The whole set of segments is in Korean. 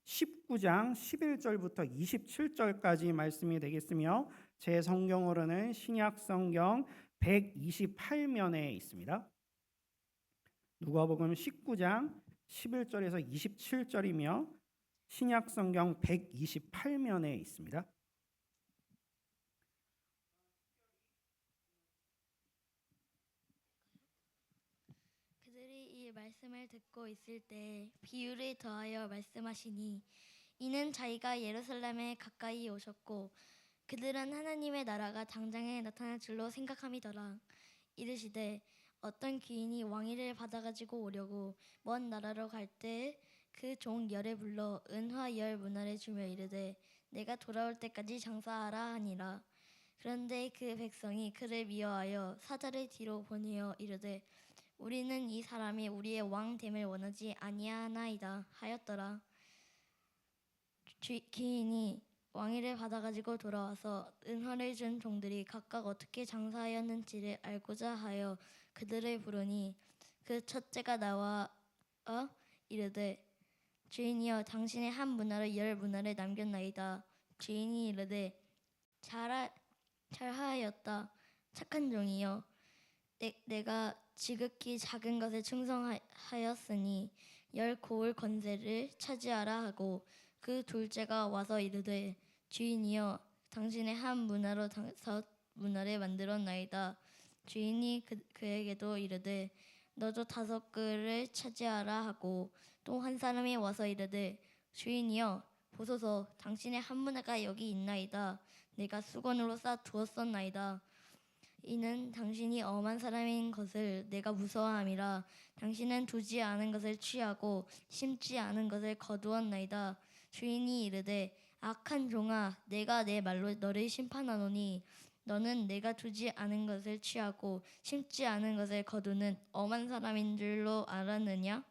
19장 11절부터 27절까지 말씀이 되겠으며 제 성경으로는 신약 성경 128면에 있습니다. 누가복음 19장 11절에서 27절이며 신약 성경 128면에 있습니다. 그들이 이 말씀을 듣고 있을 때 비유를 더하여 말씀하시니 이는 자기가 예루살렘에 가까이 오셨고 그들은 하나님의 나라가 당장에 나타날 줄로 생각함이더라. 이르시되 어떤 귀인이 왕위를 받아가지고 오려고 먼 나라로 갈 때 그 종 열에 불러 은화 10문화를 주며 이르되 내가 돌아올 때까지 장사하라 하니라. 그런데 그 백성이 그를 미워하여 사자를 뒤로 보내어 이르되 우리는 이 사람이 우리의 왕됨을 원하지 아니하나이다 하였더라. 귀인이 왕위를 받아가지고 돌아와서 은화를 준 종들이 각각 어떻게 장사하였는지를 알고자 하여 그들을 부르니 그 첫째가 나와 이르되 주인이여 당신의 한 문화를 10문화를 남겼나이다. 주인이 이르되 잘하였다 착한 종이여 내가 지극히 작은 것에 충성하였으니 10고을 권세를 차지하라 하고 그 둘째가 와서 이르되 주인이여 당신의 한 문화로 5문화를 만들었나이다. 주인이 그에게도 이르되 너도 5글을 차지하라 하고 또 한 사람이 와서 이르되 주인이여 보소서 당신의 한 문화가 여기 있나이다. 내가 수건으로 싸 두었었나이다. 이는 당신이 엄한 사람인 것을 내가 무서워함이라. 당신은 두지 않은 것을 취하고 심지 않은 것을 거두었나이다. 주인이 이르되 악한 종아 내가 내 말로 너를 심판하노니 너는 내가 두지 않은 것을 취하고 심지 않은 것을 거두는 엄한 사람인 줄로 알았느냐?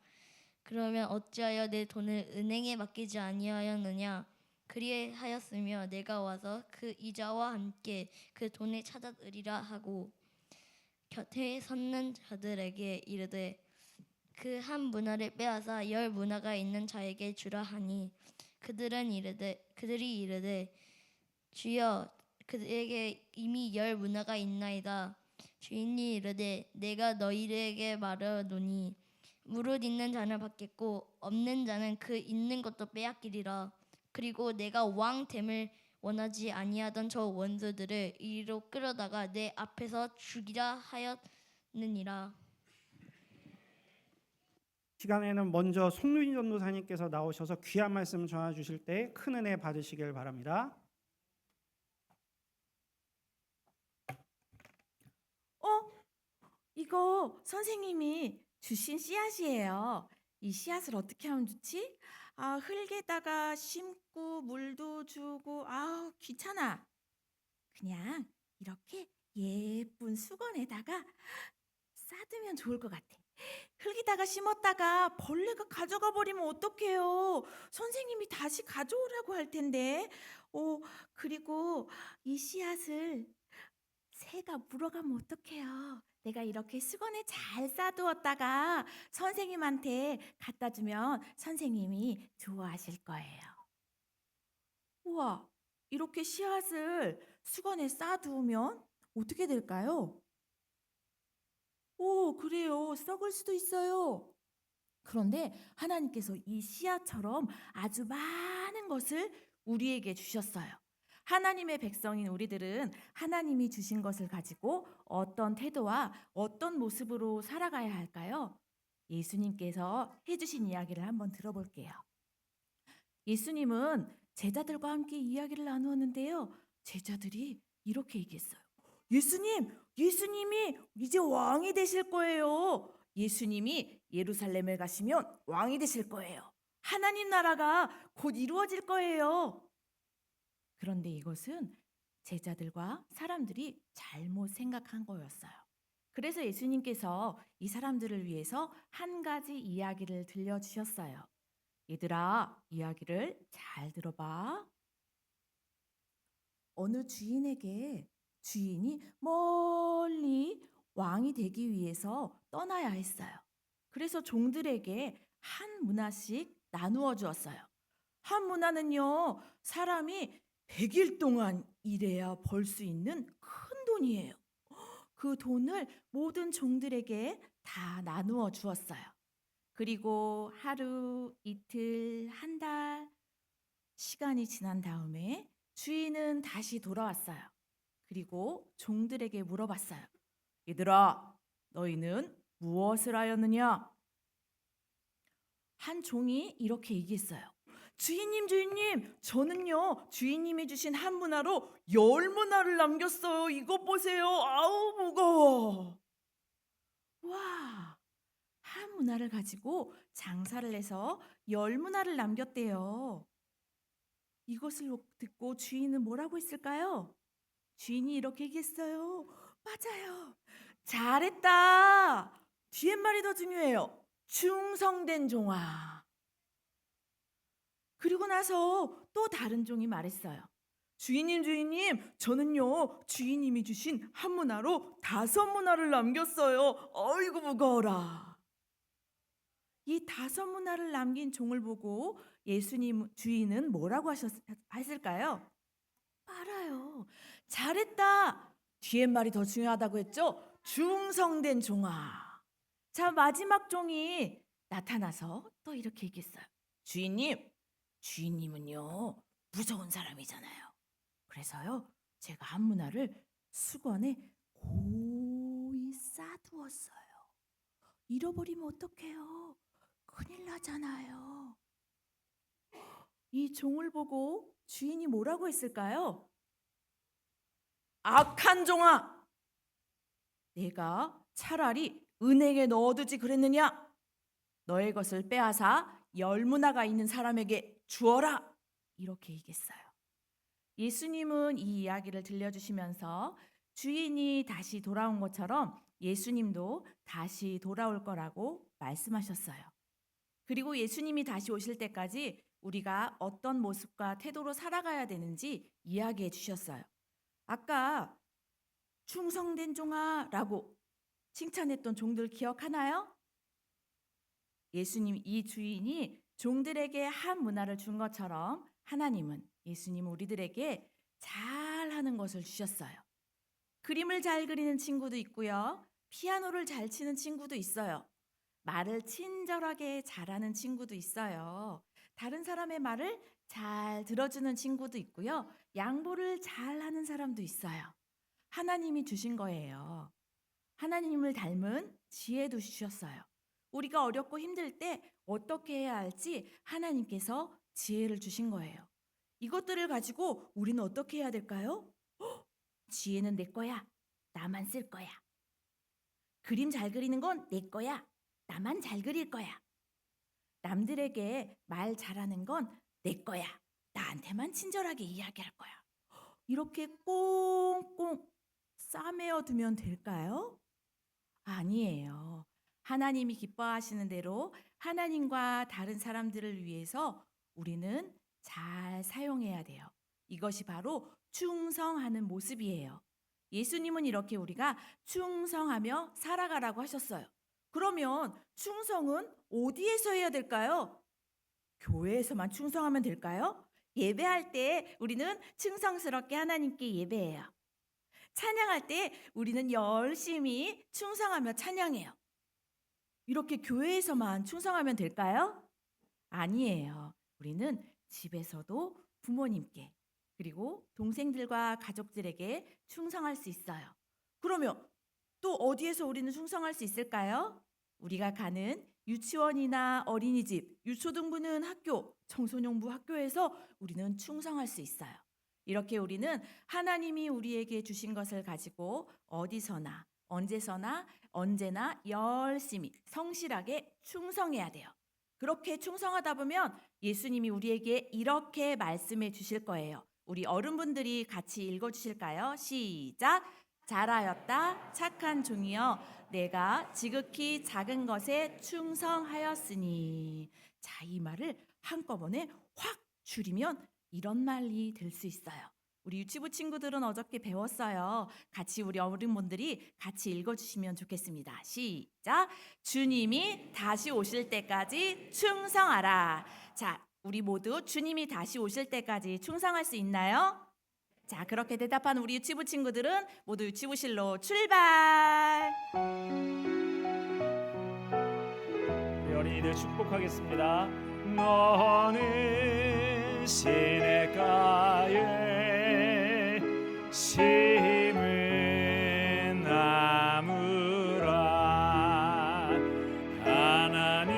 그러면 어찌하여 내 돈을 은행에 맡기지 아니하였느냐? 그리하였으며 내가 와서 그 이자와 함께 그 돈을 찾아으리라 하고 곁에 섰는 자들에게 이르되 그 한 문화를 빼앗아 10문화가 있는 자에게 주라 하니 그들이 이르되 주여 그에게 이미 10문화가 있나이다. 주인이 이르되 내가 너희에게 말하노니 무릇 있는 자는 받겠고 없는 자는 그 있는 것도 빼앗기리라. 그리고 내가 왕됨을 원하지 아니하던 저 원수들을 이리로 끌어다가 내 앞에서 죽이라 하였느니라. 시간에는 먼저 송윤희 전도사님께서 나오셔서 귀한 말씀 전해 주실 때 큰 은혜 받으시길 바랍니다. 이거 선생님이 주신 씨앗이에요. 이 씨앗을 어떻게 하면 좋지? 흙에다가 심고 물도 주고 귀찮아. 그냥 이렇게 예쁜 수건에다가 싸두면 좋을 것 같아. 흙에다가 심었다가 벌레가 가져가 버리면 어떡해요? 선생님이 다시 가져오라고 할 텐데. 그리고 이 씨앗을 새가 물어가면 어떡해요? 내가 이렇게 수건에 잘 싸두었다가 선생님한테 갖다 주면 선생님이 좋아하실 거예요. 우와, 이렇게 씨앗을 수건에 싸두면 어떻게 될까요? 그래요. 썩을 수도 있어요. 그런데 하나님께서 이 씨앗처럼 아주 많은 것을 우리에게 주셨어요. 하나님의 백성인 우리들은 하나님이 주신 것을 가지고 어떤 태도와 어떤 모습으로 살아가야 할까요? 예수님께서 해주신 이야기를 한번 들어볼게요. 예수님은 제자들과 함께 이야기를 나누었는데요. 제자들이 이렇게 얘기했어요. 예수님이 이제 왕이 되실 거예요. 예수님이 예루살렘에 가시면 왕이 되실 거예요. 하나님 나라가 곧 이루어질 거예요. 그런데 이것은 제자들과 사람들이 잘못 생각한 거였어요. 그래서 예수님께서 이 사람들을 위해서 한 가지 이야기를 들려주셨어요. 얘들아, 이야기를 잘 들어봐. 어느 주인에게 주인이 멀리 왕이 되기 위해서 떠나야 했어요. 그래서 종들에게 한 문화씩 나누어 주었어요. 한 문화는요, 사람이 100일 동안 일해야 벌 수 있는 큰 돈이에요. 그 돈을 모든 종들에게 다 나누어 주었어요. 그리고 하루, 이틀, 한 달, 시간이 지난 다음에 주인은 다시 돌아왔어요. 그리고 종들에게 물어봤어요. 얘들아, 너희는 무엇을 하였느냐? 한 종이 이렇게 얘기했어요. 주인님, 주인님, 저는요, 주인님이 주신 한 문화로 10문화를 남겼어요. 이것 보세요. 아우, 무거워. 와, 한 문화를 가지고 장사를 해서 10문화를 남겼대요. 이것을 듣고 주인은 뭐라고 했을까요? 주인이 이렇게 얘기했어요. 맞아요. 잘했다. 뒤에 말이 더 중요해요. 충성된 종아. 그리고 나서 또 다른 종이 말했어요. 주인님, 주인님, 저는요, 주인님이 주신 한 문화로 5문화를 남겼어요. 아이고, 무거워라. 이 5문화를 남긴 종을 보고 예수님 주인은 뭐라고 했을까요? 알아요. 잘했다. 뒤에 말이 더 중요하다고 했죠? 충성된 종아. 자, 마지막 종이 나타나서 또 이렇게 얘기했어요. 주인님, 주인님은요, 무서운 사람이잖아요. 그래서요, 제가 한 문화를 수건에 고이 싸두었어요. 잃어버리면 어떡해요? 큰일 나잖아요. 이 종을 보고 주인이 뭐라고 했을까요? 악한 종아, 내가 차라리 은행에 넣어두지 그랬느냐? 너의 것을 빼앗아 10문화가 있는 사람에게 주어라. 이렇게 얘기했어요. 예수님은 이 이야기를 들려주시면서 주인이 다시 돌아온 것처럼 예수님도 다시 돌아올 거라고 말씀하셨어요. 그리고 예수님이 다시 오실 때까지 우리가 어떤 모습과 태도로 살아가야 되는지 이야기해 주셨어요. 아까 충성된 종아라고 칭찬했던 종들 기억하나요? 예수님, 이 주인이 종들에게 한 문화를 준 것처럼 하나님은, 예수님은 우리들에게 잘하는 것을 주셨어요. 그림을 잘 그리는 친구도 있고요. 피아노를 잘 치는 친구도 있어요. 말을 친절하게 잘하는 친구도 있어요. 다른 사람의 말을 잘 들어주는 친구도 있고요. 양보를 잘하는 사람도 있어요. 하나님이 주신 거예요. 하나님을 닮은 지혜도 주셨어요. 우리가 어렵고 힘들 때 어떻게 해야 할지 하나님께서 지혜를 주신 거예요. 이것들을 가지고 우리는 어떻게 해야 될까요? 지혜는 내 거야. 나만 쓸 거야. 그림 잘 그리는 건 내 거야. 나만 잘 그릴 거야. 남들에게 말 잘하는 건 내 거야. 나한테만 친절하게 이야기할 거야. 이렇게 꽁꽁 싸매어 두면 될까요? 아니에요. 하나님이 기뻐하시는 대로 하나님과 다른 사람들을 위해서 우리는 잘 사용해야 돼요. 이것이 바로 충성하는 모습이에요. 예수님은 이렇게 우리가 충성하며 살아가라고 하셨어요. 그러면 충성은 어디에서 해야 될까요? 교회에서만 충성하면 될까요? 예배할 때 우리는 충성스럽게 하나님께 예배해요. 찬양할 때 우리는 열심히 충성하며 찬양해요. 이렇게 교회에서만 충성하면 될까요? 아니에요. 우리는 집에서도 부모님께 그리고 동생들과 가족들에게 충성할 수 있어요. 그러면 또 어디에서 우리는 충성할 수 있을까요? 우리가 가는 유치원이나 어린이집, 유초등부는 학교, 청소년부 학교에서 우리는 충성할 수 있어요. 이렇게 우리는 하나님이 우리에게 주신 것을 가지고 어디서나 언제서나 언제나 열심히 성실하게 충성해야 돼요. 그렇게 충성하다 보면 예수님이 우리에게 이렇게 말씀해 주실 거예요. 우리 어른분들이 같이 읽어주실까요? 시작! 잘하였다 착한 종이여 내가 지극히 작은 것에 충성하였으니. 자, 이 말을 한꺼번에 확 줄이면 이런 말이 될 수 있어요. 우리 유치부 친구들은 어저께 배웠어요. 같이 우리 어른분들이 같이 읽어주시면 좋겠습니다. 시작! 주님이 다시 오실 때까지 충성하라. 자, 우리 모두 주님이 다시 오실 때까지 충성할 수 있나요? 자, 그렇게 대답한 우리 유치부 친구들은 모두 유치부실로 출발! 우리 어린이들 축복하겠습니다. 너는 시냇가에 심은 나무라. 하나님의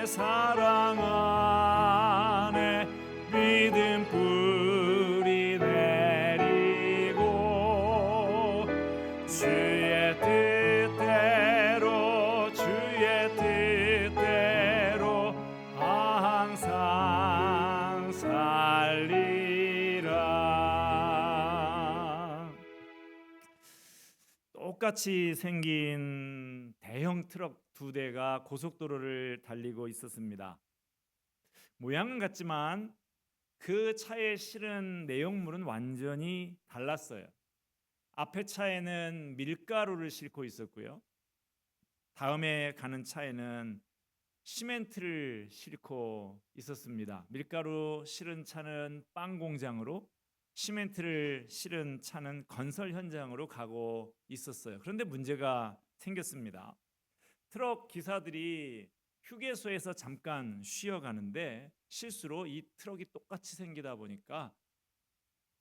사랑 안에 믿음 뿌리 내리고 주의 뜻대로 항상 살리라. 똑같이 생긴 대형 트럭 두 대가 고속도로를 달리고 있었습니다. 모양은 같지만 그 차에 실은 내용물은 완전히 달랐어요. 앞에 차에는 밀가루를 싣고 있었고요. 다음에 가는 차에는 시멘트를 싣고 있었습니다. 밀가루 실은 차는 빵 공장으로, 시멘트를 실은 차는 건설 현장으로 가고 있었어요. 그런데 문제가 생겼습니다. 트럭 기사들이 휴게소에서 잠깐 쉬어가는데 실수로 이 트럭이 똑같이 생기다 보니까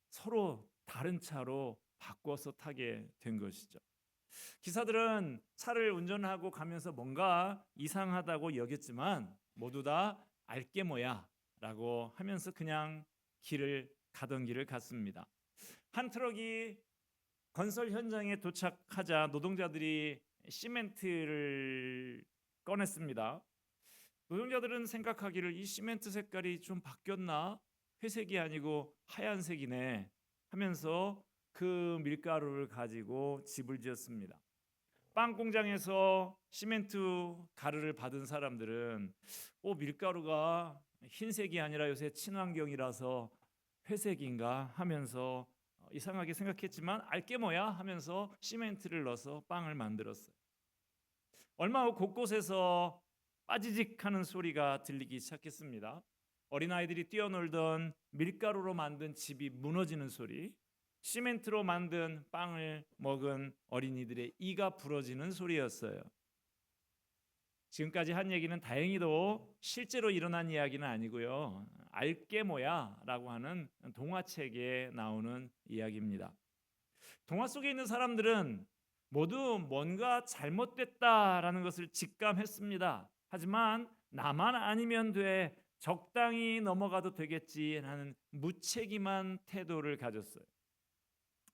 서로 다른 차로 바꿔서 타게 된 것이죠. 기사들은 차를 운전하고 가면서 뭔가 이상하다고 여겼지만 모두 다 알게 뭐야 라고 하면서 그냥 가던 길을 갔습니다. 한 트럭이 건설 현장에 도착하자 노동자들이 시멘트를 꺼냈습니다. 노동자들은 생각하기를 이 시멘트 색깔이 좀 바뀌었나? 회색이 아니고 하얀색이네 하면서 그 밀가루를 가지고 집을 지었습니다. 빵 공장에서 시멘트 가루를 받은 사람들은 밀가루가 흰색이 아니라 요새 친환경이라서 회색인가 하면서 이상하게 생각했지만 알게 뭐야 하면서 시멘트를 넣어서 빵을 만들었어요. 얼마 후 곳곳에서 빠지직 하는 소리가 들리기 시작했습니다. 어린아이들이 뛰어놀던 밀가루로 만든 집이 무너지는 소리, 시멘트로 만든 빵을 먹은 어린이들의 이가 부러지는 소리였어요. 지금까지 한 얘기는 다행히도 실제로 일어난 이야기는 아니고요. 알게 뭐야 라고 하는 동화책에 나오는 이야기입니다. 동화 속에 있는 사람들은 모두 뭔가 잘못됐다라는 것을 직감했습니다. 하지만 나만 아니면 돼, 적당히 넘어가도 되겠지라는 무책임한 태도를 가졌어요.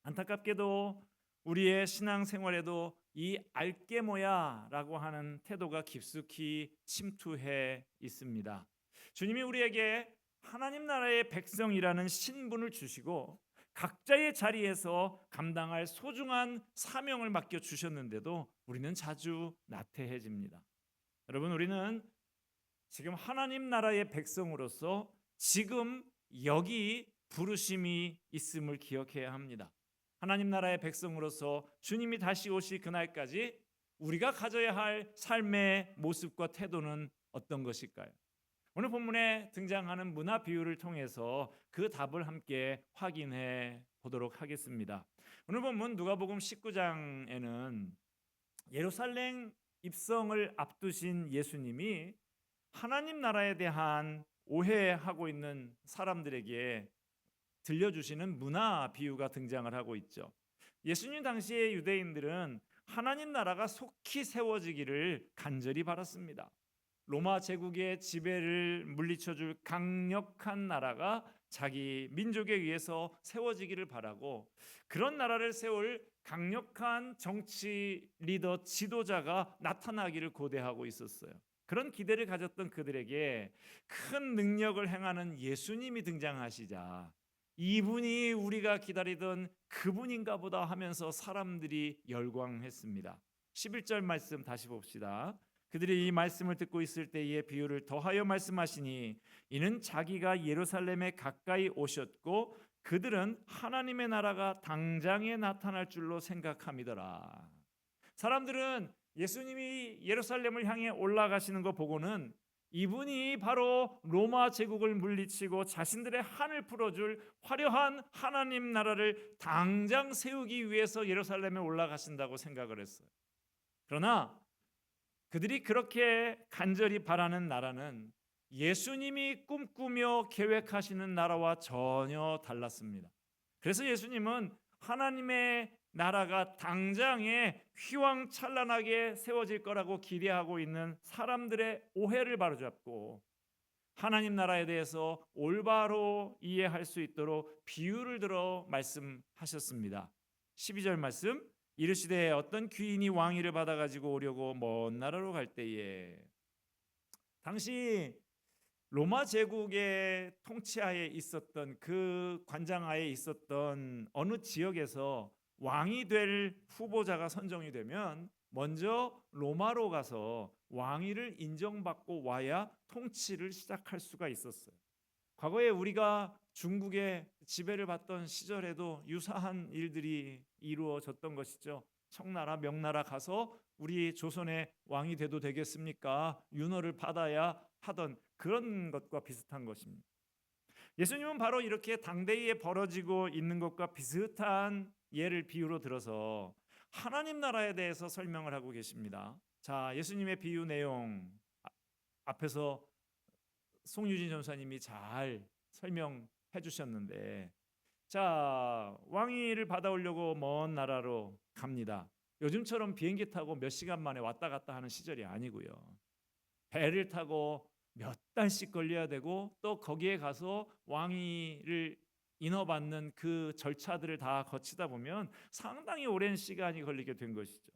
안타깝게도 우리의 신앙생활에도 이 알게 뭐야라고 하는 태도가 깊숙이 침투해 있습니다. 주님이 우리에게 하나님 나라의 백성이라는 신분을 주시고 각자의 자리에서 감당할 소중한 사명을 맡겨 주셨는데도 우리는 자주 나태해집니다. 여러분, 우리는 지금 하나님 나라의 백성으로서 지금 여기 부르심이 있음을 기억해야 합니다. 하나님 나라의 백성으로서 주님이 다시 오실 그날까지 우리가 가져야 할 삶의 모습과 태도는 어떤 것일까요? 오늘 본문에 등장하는 문화 비유를 통해서 그 답을 함께 확인해 보도록 하겠습니다. 오늘 본문 누가복음 19장에는 예루살렘 입성을 앞두신 예수님이 하나님 나라에 대한 오해하고 있는 사람들에게 들려주시는 문화 비유가 등장을 하고 있죠. 예수님 당시의 유대인들은 하나님 나라가 속히 세워지기를 간절히 바랐습니다. 로마 제국의 지배를 물리쳐줄 강력한 나라가 자기 민족에 의해서 세워지기를 바라고, 그런 나라를 세울 강력한 정치 리더 지도자가 나타나기를 고대하고 있었어요. 그런 기대를 가졌던 그들에게 큰 능력을 행하는 예수님이 등장하시자 이분이 우리가 기다리던 그분인가 보다 하면서 사람들이 열광했습니다. 11절 말씀 다시 봅시다. 그들이 이 말씀을 듣고 있을 때에 비유를 더하여 말씀하시니 이는 자기가 예루살렘에 가까이 오셨고 그들은 하나님의 나라가 당장에 나타날 줄로 생각함이더라. 사람들은 예수님이 예루살렘을 향해 올라가시는 거 보고는 이분이 바로 로마 제국을 물리치고 자신들의 한을 풀어줄 화려한 하나님 나라를 당장 세우기 위해서 예루살렘에 올라가신다고 생각을 했어요. 그러나 그들이 그렇게 간절히 바라는 나라는 예수님이 꿈꾸며 계획하시는 나라와 전혀 달랐습니다. 그래서 예수님은 하나님의 나라가 당장에 휘황찬란하게 세워질 거라고 기대하고 있는 사람들의 오해를 바로잡고 하나님 나라에 대해서 올바로 이해할 수 있도록 비유를 들어 말씀하셨습니다. 12절 말씀, 이르시되 어떤 귀인이 왕위를 받아 가지고 오려고 먼 나라로 갈 때에, 당시 로마 제국의 통치하에 있었던 그 관장하에 있었던 어느 지역에서 왕이 될 후보자가 선정이 되면 먼저 로마로 가서 왕위를 인정받고 와야 통치를 시작할 수가 있었어요. 과거에 우리가 중국의 지배를 받던 시절에도 유사한 일들이 이루어졌던 것이죠. 청나라, 명나라 가서 우리 조선의 왕이 돼도 되겠습니까? 윤허를 받아야 하던 그런 것과 비슷한 것입니다. 예수님은 바로 이렇게 당대에 벌어지고 있는 것과 비슷한 예를 비유로 들어서 하나님 나라에 대해서 설명을 하고 계십니다. 자, 예수님의 비유 내용 앞에서 송유진 전사님이 잘 설명해 주셨는데, 자, 왕위를 받아오려고 먼 나라로 갑니다. 요즘처럼 비행기 타고 몇 시간 만에 왔다 갔다 하는 시절이 아니고요. 배를 타고 몇 달씩 걸려야 되고 또 거기에 가서 왕위를 인허받는 그 절차들을 다 거치다 보면 상당히 오랜 시간이 걸리게 된 것이죠.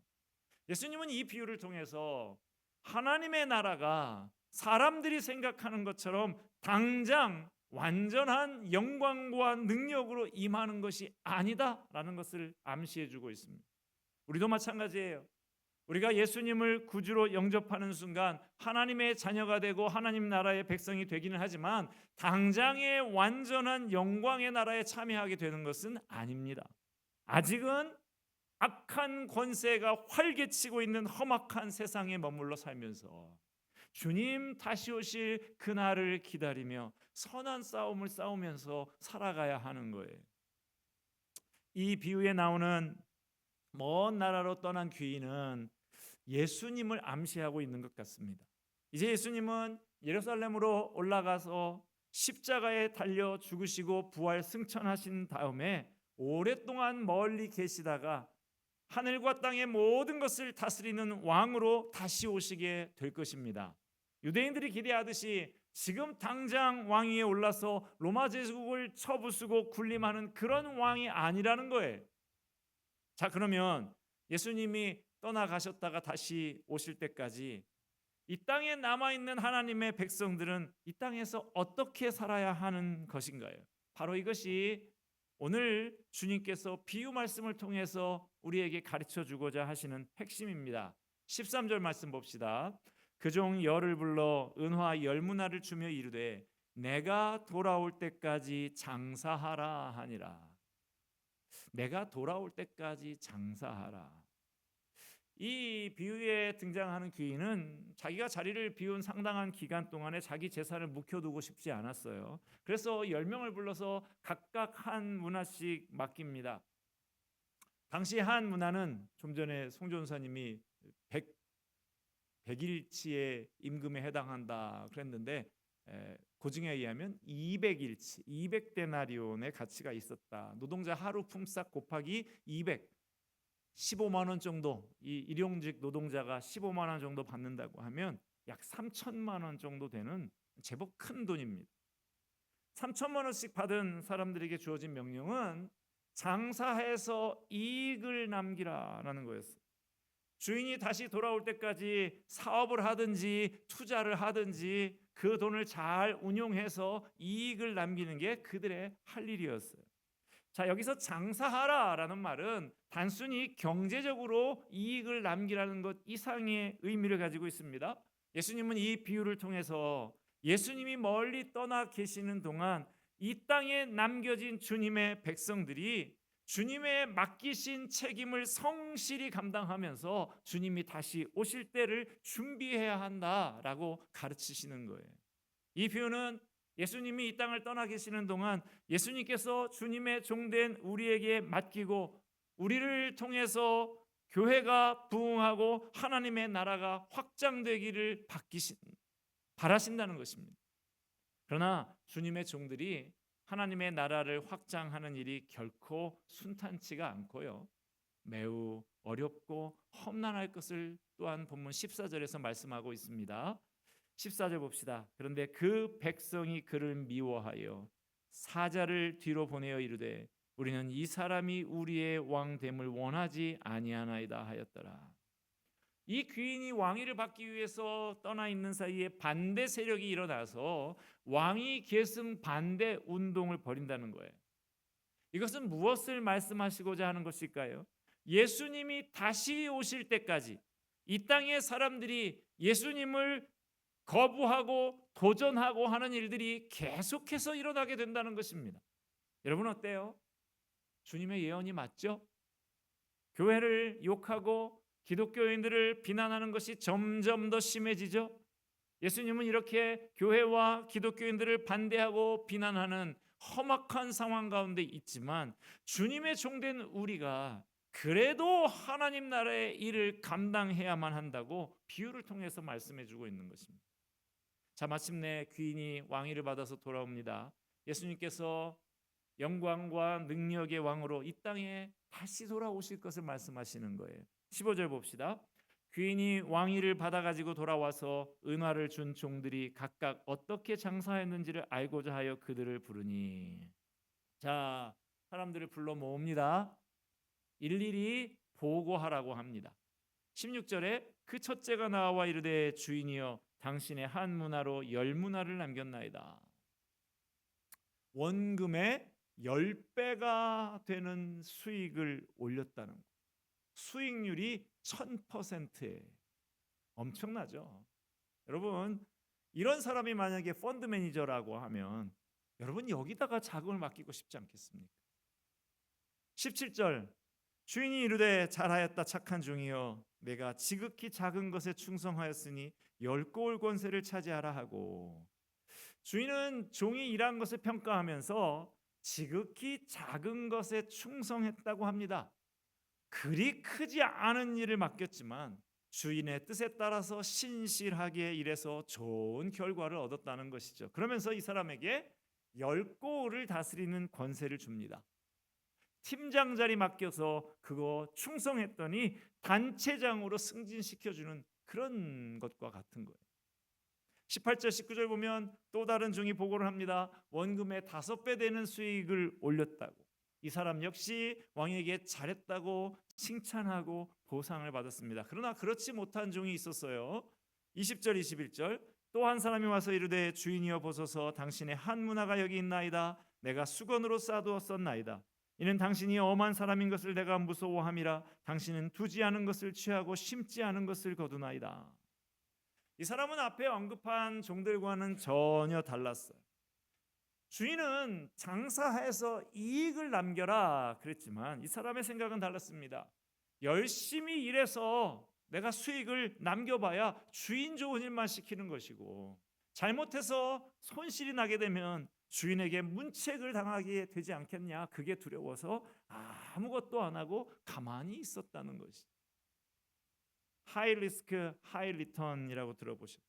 예수님은 이 비유를 통해서 하나님의 나라가 사람들이 생각하는 것처럼 당장 완전한 영광과 능력으로 임하는 것이 아니다라는 것을 암시해 주고 있습니다. 우리도 마찬가지예요. 우리가 예수님을 구주로 영접하는 순간 하나님의 자녀가 되고 하나님 나라의 백성이 되기는 하지만 당장의 완전한 영광의 나라에 참여하게 되는 것은 아닙니다. 아직은 악한 권세가 활개치고 있는 험악한 세상에 머물러 살면서 주님 다시 오실 그날을 기다리며 선한 싸움을 싸우면서 살아가야 하는 거예요. 이 비유에 나오는 먼 나라로 떠난 귀인은 예수님을 암시하고 있는 것 같습니다. 이제 예수님은 예루살렘으로 올라가서 십자가에 달려 죽으시고 부활 승천하신 다음에 오랫동안 멀리 계시다가 하늘과 땅의 모든 것을 다스리는 왕으로 다시 오시게 될 것입니다. 유대인들이 기대하듯이 지금 당장 왕위에 올라서 로마 제국을 쳐부수고 군림하는 그런 왕이 아니라는 거예요. 자, 그러면 예수님이 떠나가셨다가 다시 오실 때까지 이 땅에 남아있는 하나님의 백성들은 이 땅에서 어떻게 살아야 하는 것인가요? 바로 이것이 오늘 주님께서 비유 말씀을 통해서 우리에게 가르쳐 주고자 하시는 핵심입니다. 13절 말씀 봅시다. 그 종 열을 불러 은화 10문화를 주며 이르되 내가 돌아올 때까지 장사하라 하니라. 내가 돌아올 때까지 장사하라. 이 비유에 등장하는 귀인은 자기가 자리를 비운 상당한 기간 동안에 자기 재산을 묵혀두고 싶지 않았어요. 그래서 10명을 불러서 각각 한 문화씩 맡깁니다. 당시 한 문화는 좀 전에 송 전사님이 100일치의 임금에 해당한다 그랬는데 고증에 의하면 200일치, 200데나리온의 가치가 있었다. 노동자 하루 품삯 곱하기 200, 15만 원 정도, 이 일용직 노동자가 15만 원 정도 받는다고 하면 약 3천만 원 정도 되는 제법 큰 돈입니다. 3천만 원씩 받은 사람들에게 주어진 명령은 장사해서 이익을 남기라라는 거였어요. 주인이 다시 돌아올 때까지 사업을 하든지 투자를 하든지 그 돈을 잘 운용해서 이익을 남기는 게 그들의 할 일이었어요. 자, 여기서 장사하라라는 말은 단순히 경제적으로 이익을 남기라는 것 이상의 의미를 가지고 있습니다. 예수님은 이 비유를 통해서 예수님이 멀리 떠나 계시는 동안 이 땅에 남겨진 주님의 백성들이 주님의 맡기신 책임을 성실히 감당하면서 주님이 다시 오실 때를 준비해야 한다라고 가르치시는 거예요. 이 비유는 예수님이 이 땅을 떠나 계시는 동안 예수님께서 주님의 종된 우리에게 맡기고 우리를 통해서 교회가 부흥하고 하나님의 나라가 확장되기를 바라신다는 것입니다. 그러나 주님의 종들이 하나님의 나라를 확장하는 일이 결코 순탄치가 않고요, 매우 어렵고 험난할 것을 또한 본문 14절에서 말씀하고 있습니다. 14절 봅시다. 그런데 그 백성이 그를 미워하여 사자를 뒤로 보내어 이르되 우리는 이 사람이 우리의 왕됨을 원하지 아니하나이다 하였더라. 이 귀인이 왕위를 받기 위해서 떠나 있는 사이에 반대 세력이 일어나서 왕위 계승 반대 운동을 벌인다는 거예요. 이것은 무엇을 말씀하시고자 하는 것일까요? 예수님이 다시 오실 때까지 이 땅의 사람들이 예수님을 거부하고 도전하고 하는 일들이 계속해서 일어나게 된다는 것입니다. 여러분 어때요? 주님의 예언이 맞죠? 교회를 욕하고 기독교인들을 비난하는 것이 점점 더 심해지죠. 예수님은 이렇게 교회와 기독교인들을 반대하고 비난하는 험악한 상황 가운데 있지만 주님의 종된 우리가 그래도 하나님 나라의 일을 감당해야만 한다고 비유를 통해서 말씀해 주고 있는 것입니다. 자, 마침내 귀인이 왕위를 받아서 돌아옵니다. 예수님께서 영광과 능력의 왕으로 이 땅에 다시 돌아오실 것을 말씀하시는 거예요. 15절 봅시다. 귀인이 왕위를 받아가지고 돌아와서 은화를 준 종들이 각각 어떻게 장사했는지를 알고자 하여 그들을 부르니, 자, 사람들을 불러 모읍니다. 일일이 보고하라고 합니다. 16절에 그 첫째가 나와 이르되 주인이여 당신의 한 문화로 10문화를 남겼나이다. 원금의 10배가 되는 수익을 올렸다는 것. 수익률이 1000%에 엄청나죠. 여러분, 이런 사람이 만약에 펀드 매니저라고 하면 여러분 여기다가 자금을 맡기고 싶지 않겠습니까? 17절 주인이 이르되 잘하였다 착한 종이여 내가 지극히 작은 것에 충성하였으니 10고을 권세를 차지하라 하고, 주인은 종이 일한 것을 평가하면서 지극히 작은 것에 충성했다고 합니다. 그리 크지 않은 일을 맡겼지만 주인의 뜻에 따라서 신실하게 일해서 좋은 결과를 얻었다는 것이죠. 그러면서 이 사람에게 10고을을 다스리는 권세를 줍니다. 팀장 자리 맡겨서 그거 충성했더니 단체장으로 승진시켜주는 그런 것과 같은 거예요. 18절 19절 보면 또 다른 종이 보고를 합니다. 원금의 5배 되는 수익을 올렸다고. 이 사람 역시 왕에게 잘했다고 칭찬하고 보상을 받았습니다. 그러나 그렇지 못한 종이 있었어요. 20절 21절 또 한 사람이 와서 이르되 주인이여 보소서 당신의 한 문화가 여기 있나이다. 내가 수건으로 싸두었었나이다. 이는 당신이 엄한 사람인 것을 내가 무서워함이라. 당신은 두지 않은 것을 취하고 심지 않은 것을 거두나이다. 이 사람은 앞에 언급한 종들과는 전혀 달랐어요. 주인은 장사해서 이익을 남겨라 그랬지만 이 사람의 생각은 달랐습니다. 열심히 일해서 내가 수익을 남겨봐야 주인 좋은 일만 시키는 것이고, 잘못해서 손실이 나게 되면 주인에게 문책을 당하게 되지 않겠냐, 그게 두려워서 아무것도 안 하고 가만히 있었다는 것이. 하이 리스크 하이 리턴이라고 들어보셨죠?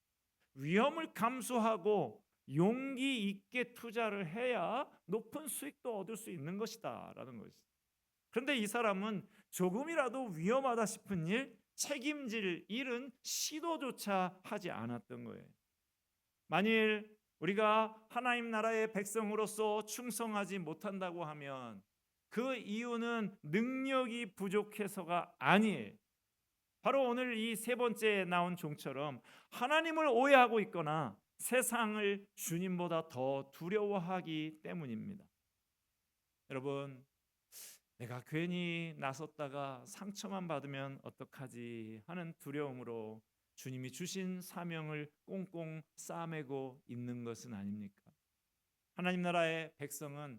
위험을 감수하고 용기 있게 투자를 해야 높은 수익도 얻을 수 있는 것이다 라는 것이죠. 그런데 이 사람은 조금이라도 위험하다 싶은 일, 책임질 일은 시도조차 하지 않았던 거예요. 만일 우리가 하나님 나라의 백성으로서 충성하지 못한다고 하면 그 이유는 능력이 부족해서가 아니에요. 바로 오늘 이 세 번째 나온 종처럼 하나님을 오해하고 있거나 세상을 주님보다 더 두려워하기 때문입니다. 여러분, 내가 괜히 나섰다가 상처만 받으면 어떡하지 하는 두려움으로 주님이 주신 사명을 꽁꽁 싸매고 있는 것은 아닙니까? 하나님 나라의 백성은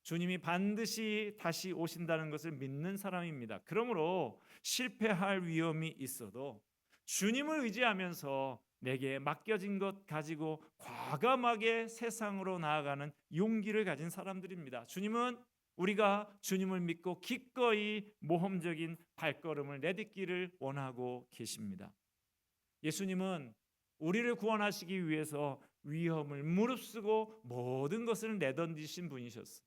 주님이 반드시 다시 오신다는 것을 믿는 사람입니다. 그러므로 실패할 위험이 있어도 주님을 의지하면서 내게 맡겨진 것 가지고 과감하게 세상으로 나아가는 용기를 가진 사람들입니다. 주님은 우리가 주님을 믿고 기꺼이 모험적인 발걸음을 내딛기를 원하고 계십니다. 예수님은 우리를 구원하시기 위해서 위험을 무릅쓰고 모든 것을 내던지신 분이셨어요.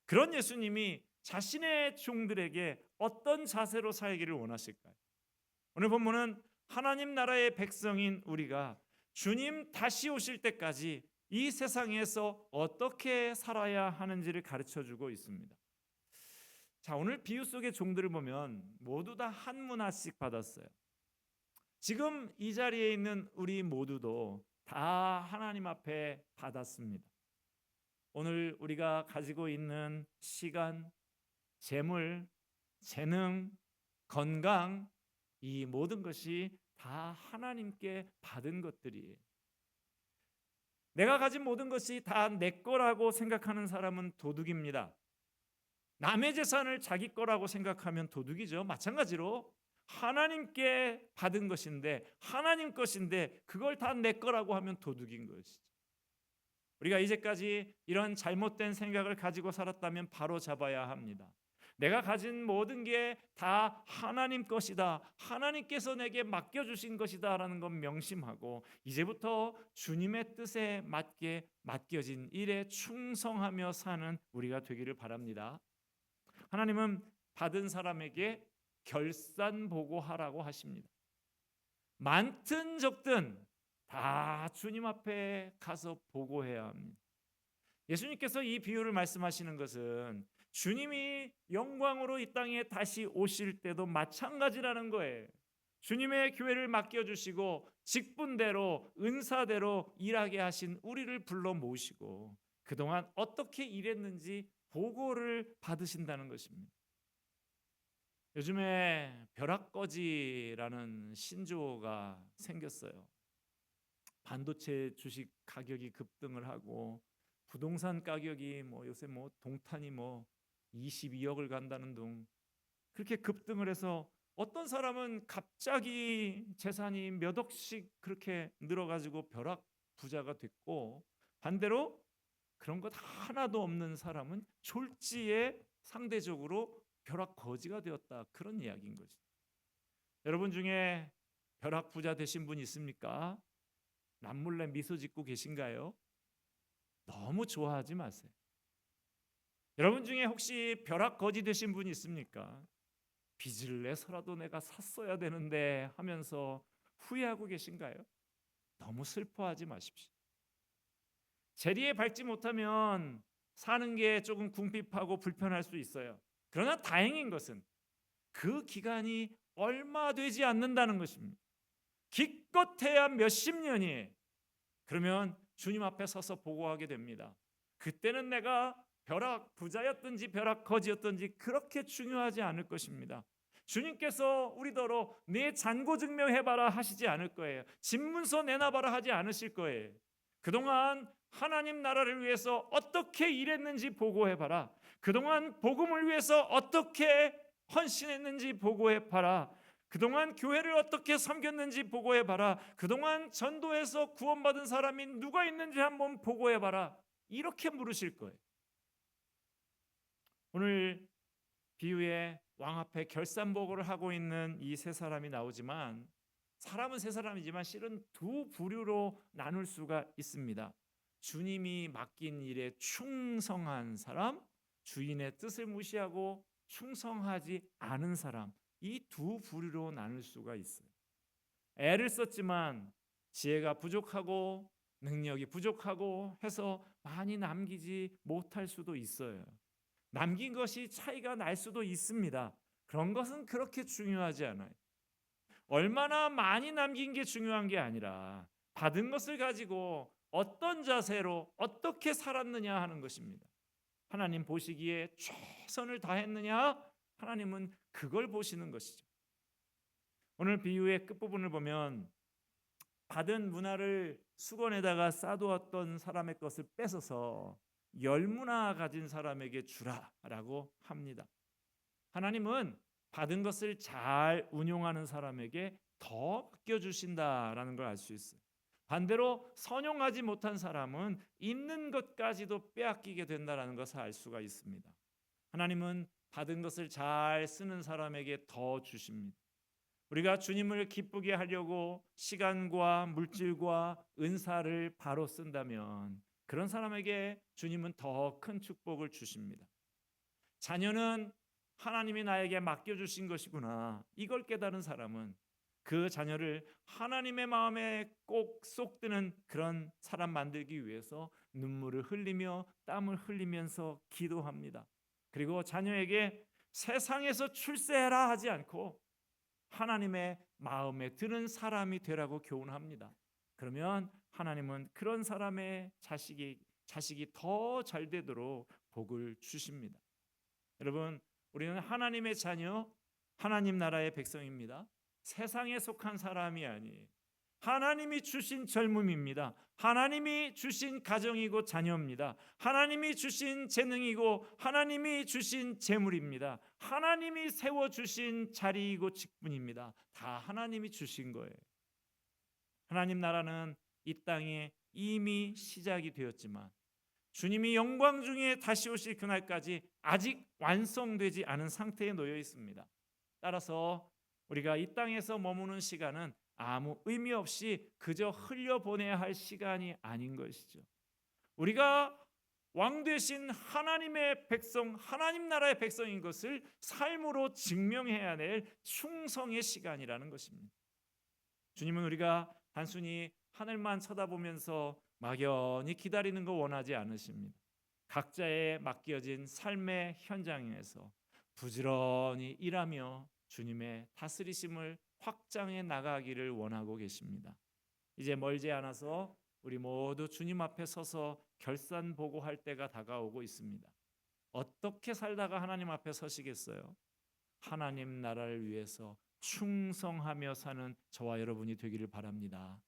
그런 예수님이 자신의 종들에게 어떤 자세로 살기를 원하실까요? 오늘 본문은 하나님 나라의 백성인 우리가 주님 다시 오실 때까지 이 세상에서 어떻게 살아야 하는지를 가르쳐주고 있습니다. 자, 오늘 비유 속의 종들을 보면 모두 다 한 문화씩 받았어요. 지금 이 자리에 있는 우리 모두도 다 하나님 앞에 받았습니다. 오늘 우리가 가지고 있는 시간, 재물, 재능, 건강, 이 모든 것이 다 하나님께 받은 것들이에요. 내가 가진 모든 것이 다 내 거라고 생각하는 사람은 도둑입니다. 남의 재산을 자기 거라고 생각하면 도둑이죠. 마찬가지로 하나님께 받은 것인데, 하나님 것인데 그걸 다 내 거라고 하면 도둑인 것이죠. 우리가 이제까지 이런 잘못된 생각을 가지고 살았다면 바로 잡아야 합니다. 내가 가진 모든 게 다 하나님 것이다, 하나님께서 내게 맡겨주신 것이다 라는 건 명심하고 이제부터 주님의 뜻에 맞게 맡겨진 일에 충성하며 사는 우리가 되기를 바랍니다. 하나님은 받은 사람에게 결산보고하라고 하십니다. 많든 적든 다 주님 앞에 가서 보고해야 합니다. 예수님께서 이 비유를 말씀하시는 것은 주님이 영광으로 이 땅에 다시 오실 때도 마찬가지라는 거예요. 주님의 교회를 맡겨주시고 직분대로 은사대로 일하게 하신 우리를 불러 모으시고 그동안 어떻게 일했는지 보고를 받으신다는 것입니다. 요즘에 벼락거지라는 신조어가 생겼어요. 반도체 주식 가격이 급등을 하고 부동산 가격이 요새 동탄이 22억을 간다는 둥 그렇게 급등을 해서 어떤 사람은 갑자기 재산이 몇 억씩 그렇게 늘어가지고 벼락 부자가 됐고, 반대로 그런 것 하나도 없는 사람은 졸지에 상대적으로 벼락 거지가 되었다, 그런 이야기인 거죠. 여러분 중에 벼락 부자 되신 분 있습니까? 남몰래 미소 짓고 계신가요? 너무 좋아하지 마세요. 여러분 중에 혹시 벼락 거지 되신 분 있습니까? 빚을 내서라도 내가 샀어야 되는데 하면서 후회하고 계신가요? 너무 슬퍼하지 마십시오. 재리에 밟지 못하면 사는 게 조금 궁핍하고 불편할 수 있어요. 그러나 다행인 것은 그 기간이 얼마 되지 않는다는 것입니다. 기껏해야 몇십 년이, 그러면 주님 앞에 서서 보고하게 됩니다. 그때는 내가 벼락 부자였든지 벼락 거지였든지 그렇게 중요하지 않을 것입니다. 주님께서 우리더러 내 잔고 증명해봐라 하시지 않을 거예요. 집문서 내놔봐라 하지 않으실 거예요. 그동안 하나님 나라를 위해서 어떻게 일했는지 보고해봐라. 그동안 복음을 위해서 어떻게 헌신했는지 보고해봐라. 그동안 교회를 어떻게 섬겼는지 보고해봐라. 그동안 전도해서 구원받은 사람이 누가 있는지 한번 보고해봐라. 이렇게 물으실 거예요. 오늘 비유에 왕 앞에 결산보고를 하고 있는 이 세 사람이 나오지만, 사람은 세 사람이지만 실은 두 부류로 나눌 수가 있습니다. 주님이 맡긴 일에 충성한 사람, 주인의 뜻을 무시하고 충성하지 않은 사람, 이 두 부류로 나눌 수가 있어요. 애를 썼지만 지혜가 부족하고 능력이 부족하고 해서 많이 남기지 못할 수도 있어요. 남긴 것이 차이가 날 수도 있습니다. 그런 것은 그렇게 중요하지 않아요. 얼마나 많이 남긴 게 중요한 게 아니라 받은 것을 가지고 어떤 자세로 어떻게 살았느냐 하는 것입니다. 하나님 보시기에 최선을 다했느냐? 하나님은 그걸 보시는 것이죠. 오늘 비유의 끝부분을 보면 받은 문화를 수건에다가 싸두었던 사람의 것을 뺏어서 열무나 가진 사람에게 주라라고 합니다. 하나님은 받은 것을 잘 운용하는 사람에게 더 맡겨주신다라는 걸 알 수 있어요. 반대로 선용하지 못한 사람은 있는 것까지도 빼앗기게 된다라는 것을 알 수가 있습니다. 하나님은 받은 것을 잘 쓰는 사람에게 더 주십니다. 우리가 주님을 기쁘게 하려고 시간과 물질과 은사를 바로 쓴다면 그런 사람에게 주님은 더 큰 축복을 주십니다. 자녀는 하나님이 나에게 맡겨주신 것이구나, 이걸 깨달은 사람은 그 자녀를 하나님의 마음에 꼭 쏙 드는 그런 사람 만들기 위해서 눈물을 흘리며 땀을 흘리면서 기도합니다. 그리고 자녀에게 세상에서 출세해라 하지 않고 하나님의 마음에 드는 사람이 되라고 교훈합니다. 그러면 하나님은 그런 사람의 자식이 더 잘 되도록 복을 주십니다. 여러분, 우리는 하나님의 자녀, 하나님 나라의 백성입니다. 세상에 속한 사람이 아니에요. 하나님이 주신 젊음입니다. 하나님이 주신 가정이고 자녀입니다. 하나님이 주신 재능이고 하나님이 주신 재물입니다. 하나님이 세워주신 자리이고 직분입니다. 다 하나님이 주신 거예요. 하나님 나라는 이 땅에 이미 시작이 되었지만 주님이 영광 중에 다시 오실 그날까지 아직 완성되지 않은 상태에 놓여 있습니다. 따라서 우리가 이 땅에서 머무는 시간은 아무 의미 없이 그저 흘려보내야 할 시간이 아닌 것이죠. 우리가 왕 되신 하나님의 백성, 하나님 나라의 백성인 것을 삶으로 증명해야 될 충성의 시간이라는 것입니다. 주님은 우리가 단순히 하늘만 쳐다보면서 막연히 기다리는 거 원하지 않으십니다. 각자의 맡겨진 삶의 현장에서 부지런히 일하며 주님의 다스리심을 확장해 나가기를 원하고 계십니다. 이제 멀지 않아서 우리 모두 주님 앞에 서서 결산 보고할 때가 다가오고 있습니다. 어떻게 살다가 하나님 앞에 서시겠어요? 하나님 나라를 위해서 충성하며 사는 저와 여러분이 되기를 바랍니다.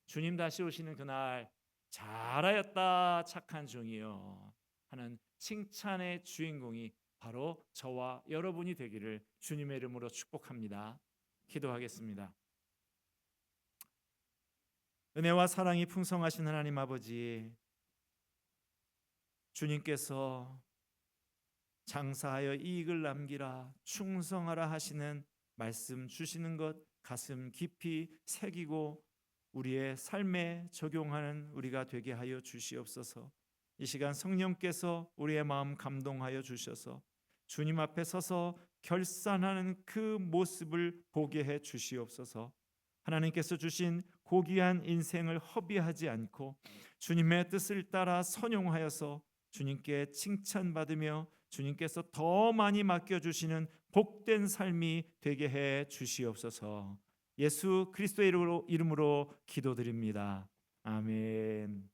주님 다시 오시는 그날 잘하였다 착한 종이여 하는 칭찬의 주인공이 바로 저와 여러분이 되기를 주님의 이름으로 축복합니다. 기도하겠습니다. 은혜와 사랑이 풍성하신 하나님 아버지, 주님께서 장사하여 이익을 남기라, 충성하라 하시는 말씀 주시는 것 가슴 깊이 새기고 우리의 삶에 적용하는 우리가 되게 하여 주시옵소서. 이 시간 성령께서 우리의 마음 감동하여 주셔서 주님 앞에 서서 결산하는 그 모습을 보게 해 주시옵소서. 하나님께서 주신 고귀한 인생을 허비하지 않고 주님의 뜻을 따라 선용하여서 주님께 칭찬받으며 주님께서 더 많이 맡겨주시는 복된 삶이 되게 해 주시옵소서. 예수 그리스도의 이름으로 기도드립니다. 아멘.